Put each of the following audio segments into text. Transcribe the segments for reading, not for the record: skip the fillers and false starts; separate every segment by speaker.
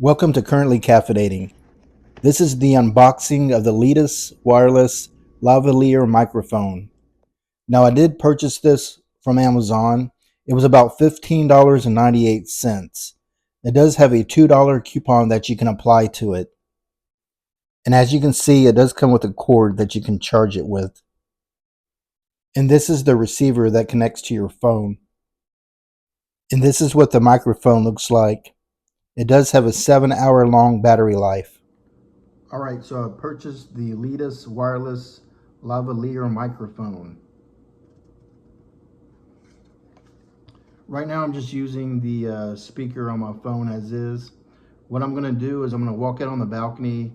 Speaker 1: Welcome to Currently Caffeinating. This is the unboxing of the Leettus wireless Lavalier microphone. Now I did purchase this from Amazon. It was about $15.98. It does have a $2 coupon that you can apply to it. And as you can see, it does come with a cord that you can charge it with. And this is the receiver that connects to your phone. And this is what the microphone looks like. It does have a 7-hour long battery life. Alright, so I purchased the Leettus wireless lavalier microphone. Right now I'm just using the speaker on my phone as is. What I'm going to do is I'm going to walk out on the balcony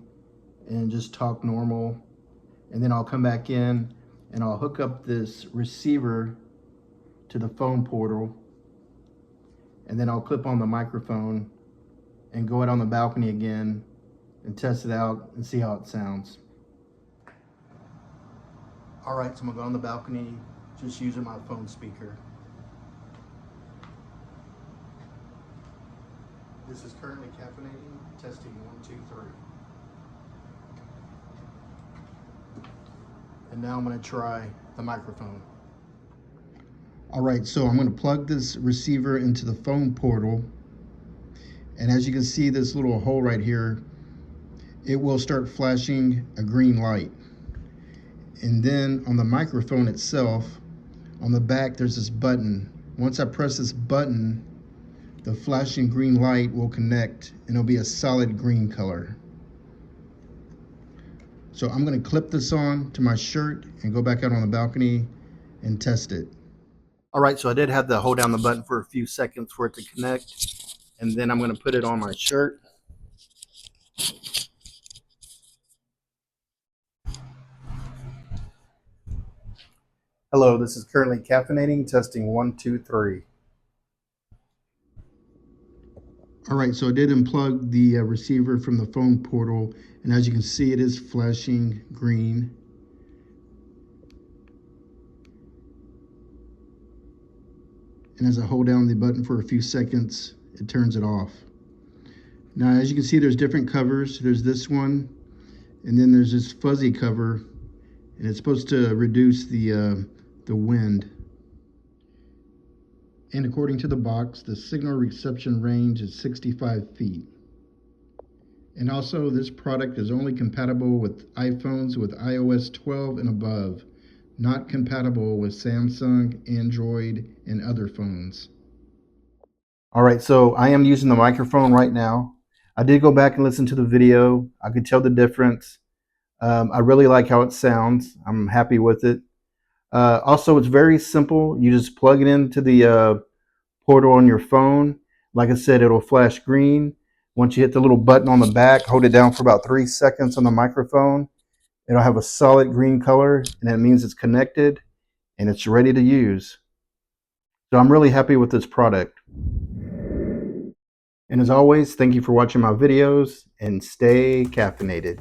Speaker 1: and just talk normal. And then I'll come back in and I'll hook up this receiver to the phone portal. And then I'll clip on the microphone and go out on the balcony again and test it out and see how it sounds. Alright, so I'm gonna go on the balcony just using my phone speaker. This is currently caffeinating, testing 1, 2, 3. And now I'm gonna try the microphone. Alright, so I'm gonna plug this receiver into the phone portal. And as you can see, this little hole right here, it will start flashing a green light. And then on the microphone itself, on the back, there's this button. Once I press this button, the flashing green light will connect and it'll be a solid green color. So I'm gonna clip this on to my shirt and go back out on the balcony and test it. All right, so I did have to hold down the button for a few seconds for it to connect. And then I'm going to put it on my shirt. Hello, this is currently caffeinating, testing 1, 2, 3. All right, so I did unplug the receiver from the phone portal, and as you can see, it is flashing green. And as I hold down the button for a few seconds, it turns it off. Now, as you can see, there's different covers. There's this one, and then there's this fuzzy cover, and it's supposed to reduce the wind. And according to the box, the signal reception range is 65 feet. And also, this product is only compatible with iPhones with iOS 12 and above, not compatible with Samsung, Android, and other phones. All right, so I am using the microphone right now. I did go back and listen to the video. I could tell the difference. I really like how it sounds. I'm happy with it. Also, it's very simple. You just plug it into the portal on your phone. Like I said, it'll flash green. Once you hit the little button on the back, hold it down for about 3 seconds on the microphone. It'll have a solid green color, and that means it's connected and it's ready to use. So I'm really happy with this product. And as always, thank you for watching my videos and stay caffeinated.